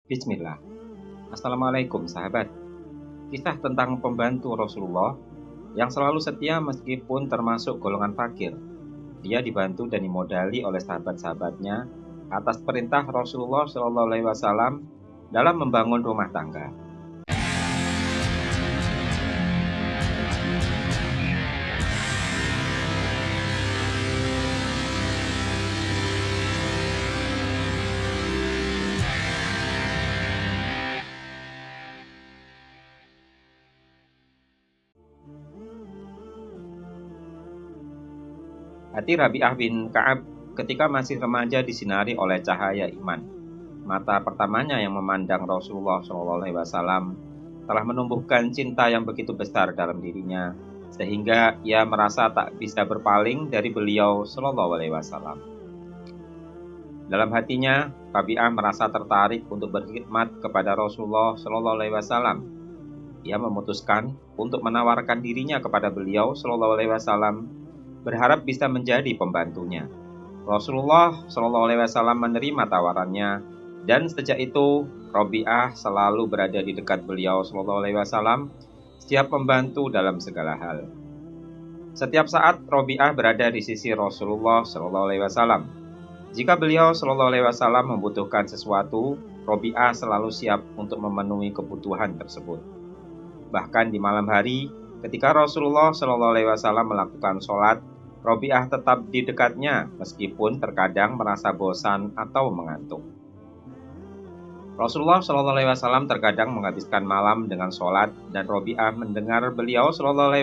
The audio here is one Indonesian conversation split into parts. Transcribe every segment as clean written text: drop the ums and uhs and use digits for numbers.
Bismillah. Assalamualaikum sahabat. Kisah tentang pembantu Rasulullah yang selalu setia meskipun termasuk golongan fakir. Dia dibantu dan dimodali oleh sahabat-sahabatnya atas perintah Rasulullah SAW dalam membangun rumah tangga. Hati Rabi'ah bin Ka'ab ketika masih remaja disinari oleh cahaya iman. Mata pertamanya yang memandang Rasulullah SAW telah menumbuhkan cinta yang begitu besar dalam dirinya, sehingga ia merasa tak bisa berpaling dari beliau SAW. Dalam hatinya, Rabi'ah merasa tertarik untuk berkhidmat kepada Rasulullah SAW. Ia memutuskan untuk menawarkan dirinya kepada beliau SAW, berharap bisa menjadi pembantunya. Rasulullah SAW menerima tawarannya, dan sejak itu Rabi'ah selalu berada di dekat beliau SAW, siap membantu dalam segala hal. Setiap saat Rabi'ah berada di sisi Rasulullah SAW. Jika beliau SAW membutuhkan sesuatu, Rabi'ah selalu siap untuk memenuhi kebutuhan tersebut. Bahkan di malam hari, ketika Rasulullah SAW melakukan sholat, Rabi'ah tetap di dekatnya meskipun terkadang merasa bosan atau mengantuk. Rasulullah SAW terkadang menghabiskan malam dengan sholat, dan Rabi'ah mendengar beliau SAW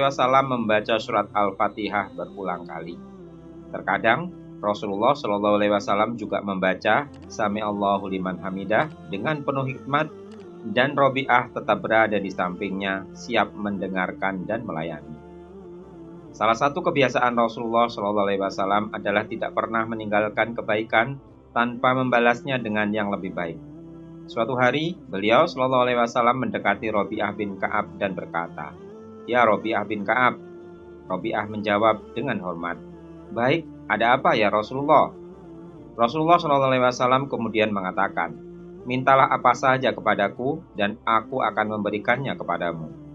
membaca surat Al-Fatihah berulang kali. Terkadang Rasulullah SAW juga membaca Sami Allahu liman hamidah dengan penuh hikmat, dan Rabi'ah tetap berada di sampingnya, siap mendengarkan dan melayani. Salah satu kebiasaan Rasulullah SAW adalah tidak pernah meninggalkan kebaikan tanpa membalasnya dengan yang lebih baik. Suatu hari, beliau SAW mendekati Rabi'ah bin Ka'ab dan berkata, "Ya Rabi'ah bin Ka'ab." Rabi'ah menjawab dengan hormat, "Baik, ada apa ya Rasulullah?" Rasulullah SAW kemudian mengatakan, "Mintalah apa saja kepadaku dan aku akan memberikannya kepadamu."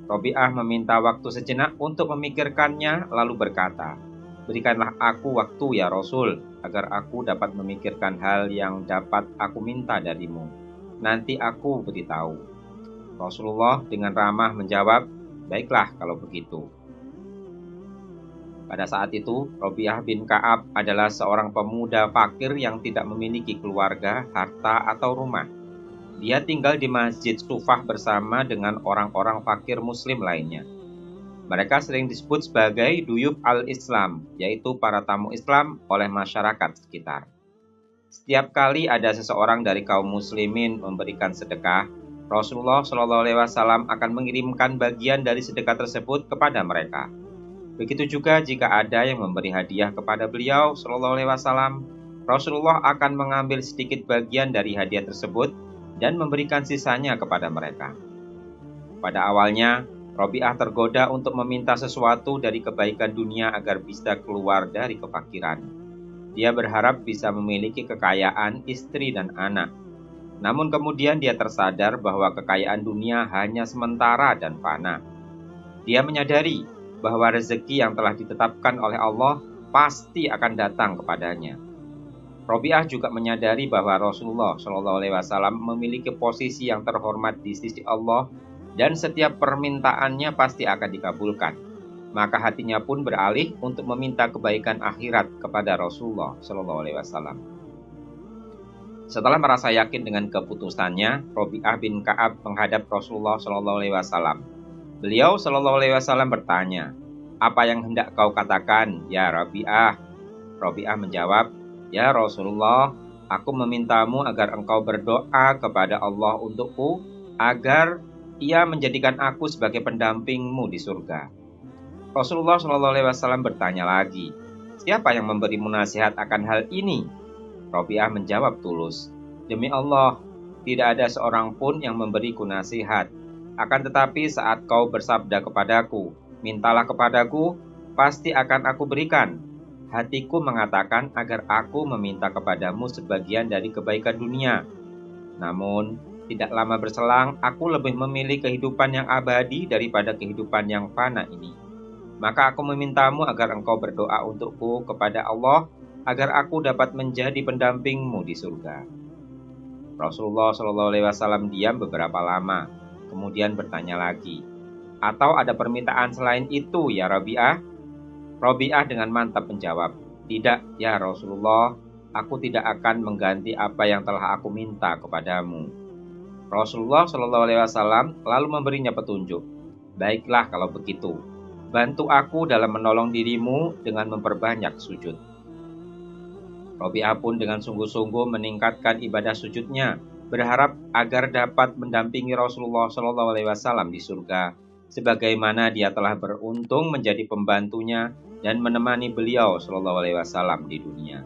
Rabi'ah meminta waktu sejenak untuk memikirkannya, lalu berkata, "Berikanlah aku waktu ya Rasul, agar aku dapat memikirkan hal yang dapat aku minta darimu. Nanti aku beritahu." Rasulullah dengan ramah menjawab, "Baiklah kalau begitu." Pada saat itu, Rabi'ah bin Ka'ab adalah seorang pemuda fakir yang tidak memiliki keluarga, harta, atau rumah. Dia tinggal di Masjid Sufah bersama dengan orang-orang fakir muslim lainnya. Mereka sering disebut sebagai Duyuf al-Islam, yaitu para tamu Islam oleh masyarakat sekitar. Setiap kali ada seseorang dari kaum muslimin memberikan sedekah, Rasulullah SAW akan mengirimkan bagian dari sedekah tersebut kepada mereka. Begitu juga jika ada yang memberi hadiah kepada beliau SAW, Rasulullah akan mengambil sedikit bagian dari hadiah tersebut dan memberikan sisanya kepada mereka. Pada awalnya, Rabi'ah tergoda untuk meminta sesuatu dari kebaikan dunia agar bisa keluar dari kefakiran. Dia berharap bisa memiliki kekayaan, istri, dan anak. Namun kemudian dia tersadar bahwa kekayaan dunia hanya sementara dan fana. Dia menyadari bahwa rezeki yang telah ditetapkan oleh Allah pasti akan datang kepadanya. Rabi'ah juga menyadari bahwa Rasulullah SAW memiliki posisi yang terhormat di sisi Allah, dan setiap permintaannya pasti akan dikabulkan. Maka hatinya pun beralih untuk meminta kebaikan akhirat kepada Rasulullah SAW. Setelah merasa yakin dengan keputusannya, Rabi'ah bin Ka'ab menghadap Rasulullah SAW. Beliau SAW bertanya, "Apa yang hendak kau katakan, ya Rabi'ah?" Rabi'ah menjawab, "Ya Rasulullah, aku memintamu agar engkau berdoa kepada Allah untukku, agar Ia menjadikan aku sebagai pendampingmu di surga." Rasulullah SAW bertanya lagi, "Siapa yang memberimu nasihat akan hal ini?" Rabi'ah menjawab tulus, "Demi Allah, tidak ada seorang pun yang memberiku nasihat. Akan tetapi saat kau bersabda kepadaku, 'Mintalah kepadaku,' pasti akan aku berikan. Hatiku mengatakan agar aku meminta kepadamu sebagian dari kebaikan dunia." Namun, tidak lama berselang, aku lebih memilih kehidupan yang abadi daripada kehidupan yang fana ini. Maka aku memintamu agar engkau berdoa untukku kepada Allah, agar aku dapat menjadi pendampingmu di surga. Rasulullah SAW diam beberapa lama, kemudian bertanya lagi, atau ada permintaan selain itu ya Rabi'ah? Rabi'ah dengan mantap menjawab, tidak ya Rasulullah, aku tidak akan mengganti apa yang telah aku minta kepadamu. Rasulullah SAW lalu memberinya petunjuk, baiklah kalau begitu, bantu aku dalam menolong dirimu dengan memperbanyak sujud. Rabi'ah pun dengan sungguh-sungguh meningkatkan ibadah sujudnya, berharap agar dapat mendampingi Rasulullah SAW di surga, sebagaimana dia telah beruntung menjadi pembantunya dan menemani beliau SAW di dunia.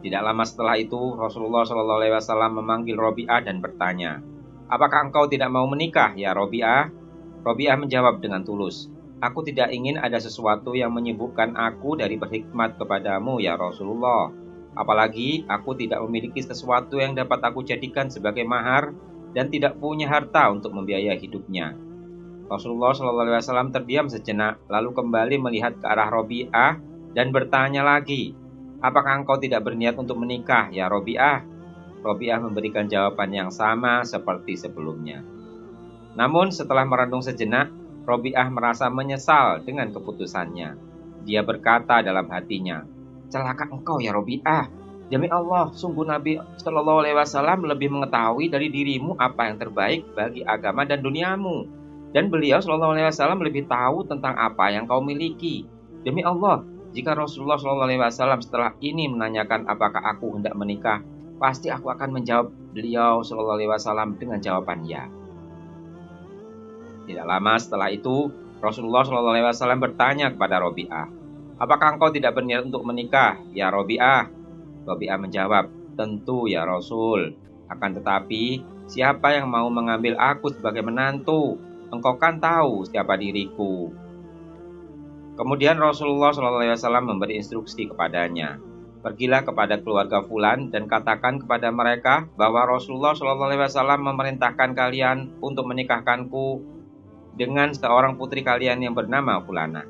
Tidak lama setelah itu, Rasulullah SAW memanggil Rabi'ah dan bertanya, apakah engkau tidak mau menikah ya Rabi'ah? Rabi'ah menjawab dengan tulus, aku tidak ingin ada sesuatu yang menyibukkan aku dari berkhidmat kepadamu ya Rasulullah. Apalagi aku tidak memiliki sesuatu yang dapat aku jadikan sebagai mahar dan tidak punya harta untuk membiayai hidupnya. Rasulullah SAW terdiam sejenak, lalu kembali melihat ke arah Rabi'ah dan bertanya lagi, apakah engkau tidak berniat untuk menikah ya Rabi'ah? Rabi'ah memberikan jawaban yang sama seperti sebelumnya. Namun setelah merenung sejenak, Rabi'ah merasa menyesal dengan keputusannya. Dia berkata dalam hatinya, celaka engkau ya Rabi'ah. Demi Allah, sungguh Nabi SAW lebih mengetahui dari dirimu apa yang terbaik bagi agama dan duniamu. Dan beliau SAW lebih tahu tentang apa yang kau miliki. Demi Allah, jika Rasulullah SAW setelah ini menanyakan apakah aku hendak menikah, pasti aku akan menjawab beliau SAW dengan jawaban ya. Tidak lama setelah itu, Rasulullah SAW bertanya kepada Rabi'ah, apakah engkau tidak berniat untuk menikah, ya Rabi'ah? Rabi'ah menjawab, tentu ya Rasul. Akan tetapi, siapa yang mau mengambil aku sebagai menantu? Engkau kan tahu siapa diriku. Kemudian Rasulullah SAW memberi instruksi kepadanya, pergilah kepada keluarga Fulan dan katakan kepada mereka bahwa Rasulullah SAW memerintahkan kalian untuk menikahkanku dengan seorang putri kalian yang bernama Fulana.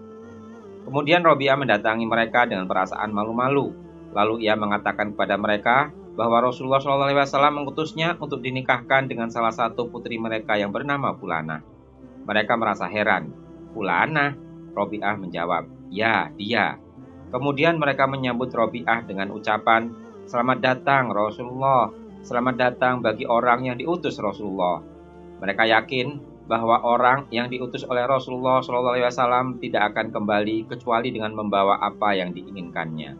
Kemudian Rabi'ah mendatangi mereka dengan perasaan malu-malu. Lalu ia mengatakan kepada mereka bahwa Rasulullah SAW mengutusnya untuk dinikahkan dengan salah satu putri mereka yang bernama Fulana. Mereka merasa heran. Fulana? Rabi'ah menjawab, ya dia. Kemudian mereka menyambut Rabi'ah dengan ucapan, selamat datang Rasulullah, selamat datang bagi orang yang diutus Rasulullah. Mereka yakin bahwa orang yang diutus oleh Rasulullah SAW tidak akan kembali kecuali dengan membawa apa yang diinginkannya.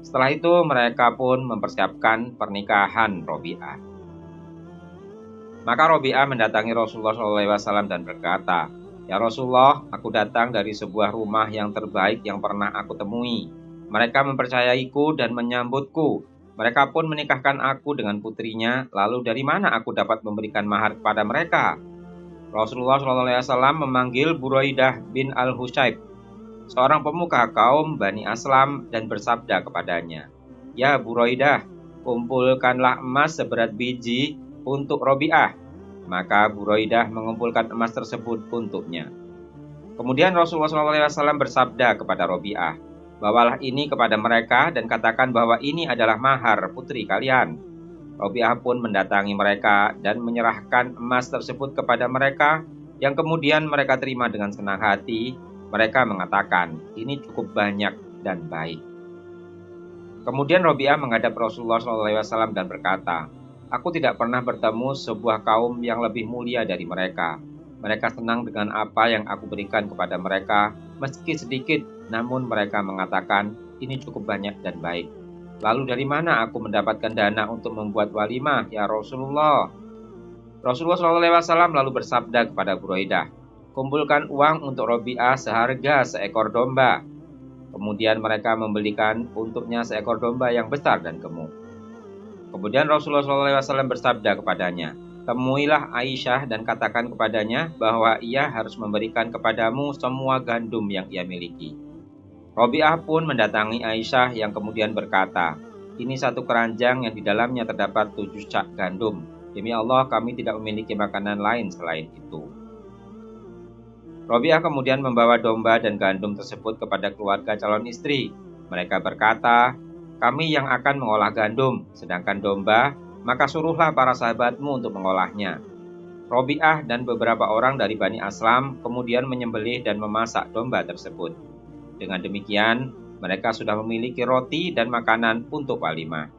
Setelah itu mereka pun mempersiapkan pernikahan Rabi'ah. Maka Rabi'ah mendatangi Rasulullah SAW dan berkata, ya Rasulullah, aku datang dari sebuah rumah yang terbaik yang pernah aku temui. Mereka mempercayaiku dan menyambutku. Mereka pun menikahkan aku dengan putrinya, lalu dari mana aku dapat memberikan mahar kepada mereka? Rasulullah SAW memanggil Buraidah bin Al-Husayb, seorang pemuka kaum Bani Aslam, dan bersabda kepadanya, ya Buraidah, kumpulkanlah emas seberat biji untuk Rabi'ah. Maka Buraidah mengumpulkan emas tersebut untuknya. Kemudian Rasulullah SAW bersabda kepada Rabi'ah, bawalah ini kepada mereka dan katakan bahwa ini adalah mahar putri kalian. Rabi'ah pun mendatangi mereka dan menyerahkan emas tersebut kepada mereka, yang kemudian mereka terima dengan senang hati. Mereka mengatakan, ini cukup banyak dan baik. Kemudian Rabi'ah menghadap Rasulullah SAW dan berkata, aku tidak pernah bertemu sebuah kaum yang lebih mulia dari mereka. Mereka senang dengan apa yang aku berikan kepada mereka, meski sedikit, namun mereka mengatakan, ini cukup banyak dan baik. Lalu dari mana aku mendapatkan dana untuk membuat walimah, ya Rasulullah? Rasulullah SAW lalu bersabda kepada Buraidah, kumpulkan uang untuk Rabi'ah seharga seekor domba. Kemudian mereka membelikan untuknya seekor domba yang besar dan gemuk. Kemudian Rasulullah SAW bersabda kepadanya, temuilah Aisyah dan katakan kepadanya bahwa ia harus memberikan kepadamu semua gandum yang ia miliki. Rabi'ah pun mendatangi Aisyah yang kemudian berkata, ini satu keranjang yang di dalamnya terdapat 7 cak gandum. Demi Allah, kami tidak memiliki makanan lain selain itu. Robiah kemudian membawa domba dan gandum tersebut kepada keluarga calon istri. Mereka berkata, kami yang akan mengolah gandum, sedangkan domba, maka suruhlah para sahabatmu untuk mengolahnya. Robiah dan beberapa orang dari Bani Aslam kemudian menyembelih dan memasak domba tersebut. Dengan demikian, mereka sudah memiliki roti dan makanan untuk walimah.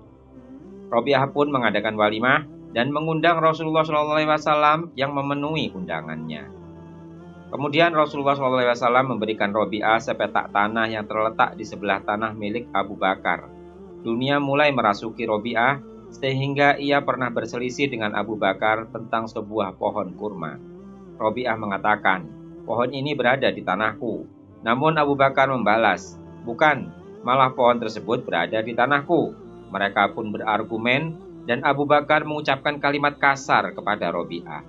Robiah pun mengadakan walimah dan mengundang Rasulullah SAW yang memenuhi undangannya. Kemudian Rasulullah SAW memberikan Robiah sepetak tanah yang terletak di sebelah tanah milik Abu Bakar. Dunia mulai merasuki Robiah sehingga ia pernah berselisih dengan Abu Bakar tentang sebuah pohon kurma. Robiah mengatakan, pohon ini berada di tanahku. Namun Abu Bakar membalas, bukan, malah pohon tersebut berada di tanahku. Mereka pun berargumen dan Abu Bakar mengucapkan kalimat kasar kepada Robiah.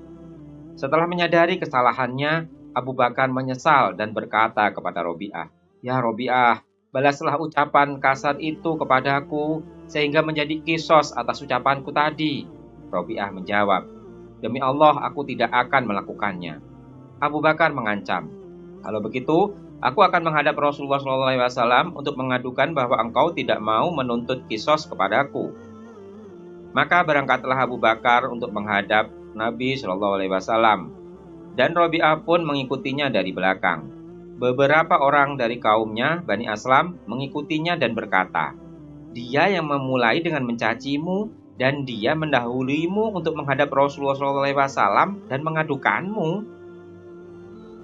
Setelah menyadari kesalahannya, Abu Bakar menyesal dan berkata kepada Robiah, ya Robiah, balaslah ucapan kasar itu kepadaku sehingga menjadi kisos atas ucapanku tadi. Robiah menjawab, demi Allah aku tidak akan melakukannya. Abu Bakar mengancam, kalau begitu aku akan menghadap Rasulullah SAW untuk mengadukan bahwa engkau tidak mau menuntut kisos kepadaku. Maka berangkatlah Abu Bakar untuk menghadap Nabi SAW. Dan Robiah pun mengikutinya dari belakang. Beberapa orang dari kaumnya, Bani Aslam, mengikutinya dan berkata, dia yang memulai dengan mencacimu dan dia mendahuluimu untuk menghadap Rasulullah SAW dan mengadukanmu.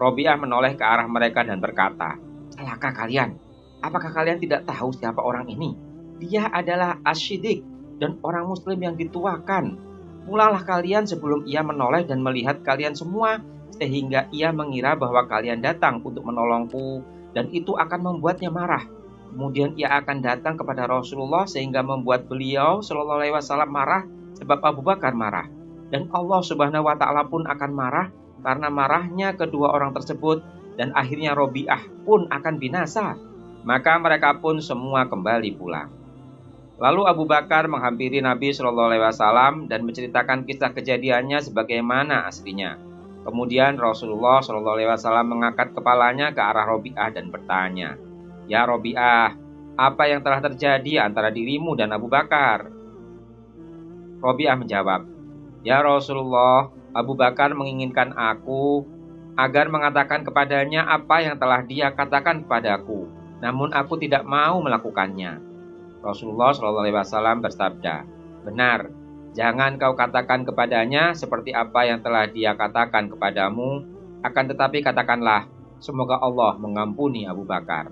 Robiah menoleh ke arah mereka dan berkata, celaka kalian, apakah kalian tidak tahu siapa orang ini? Dia adalah Asy-Syiddiq dan orang muslim yang dituakan. Mulalah kalian sebelum ia menoleh dan melihat kalian semua, sehingga ia mengira bahwa kalian datang untuk menolongku, dan itu akan membuatnya marah. Kemudian ia akan datang kepada Rasulullah sehingga membuat beliau SAW marah sebab Abu Bakar marah. Dan Allah Subhanahu wa Ta'ala pun akan marah karena marahnya kedua orang tersebut, dan akhirnya Robiah pun akan binasa. Maka mereka pun semua kembali pulang. Lalu Abu Bakar menghampiri Nabi SAW dan menceritakan kisah kejadiannya sebagaimana aslinya. Kemudian Rasulullah SAW mengangkat kepalanya ke arah Robiah dan bertanya, ya Robiah, apa yang telah terjadi antara dirimu dan Abu Bakar? Robiah menjawab, ya Rasulullah, Abu Bakar menginginkan aku agar mengatakan kepadanya apa yang telah dia katakan kepadaku, namun aku tidak mau melakukannya. Rasulullah SAW bersabda, benar, jangan kau katakan kepadanya seperti apa yang telah dia katakan kepadamu, akan tetapi katakanlah, semoga Allah mengampuni Abu Bakar.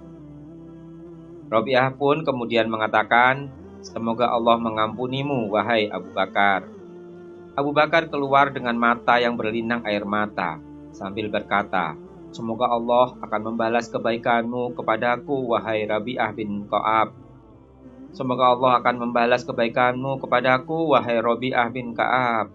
Robiah pun kemudian mengatakan, semoga Allah mengampunimu, wahai Abu Bakar. Abu Bakar keluar dengan mata yang berlinang air mata, sambil berkata, semoga Allah akan membalas kebaikanmu kepadaku, wahai Rabi'ah bin Ka'ab. Semoga Allah akan membalas kebaikanmu kepadaku, wahai Robiah bin Ka'ab.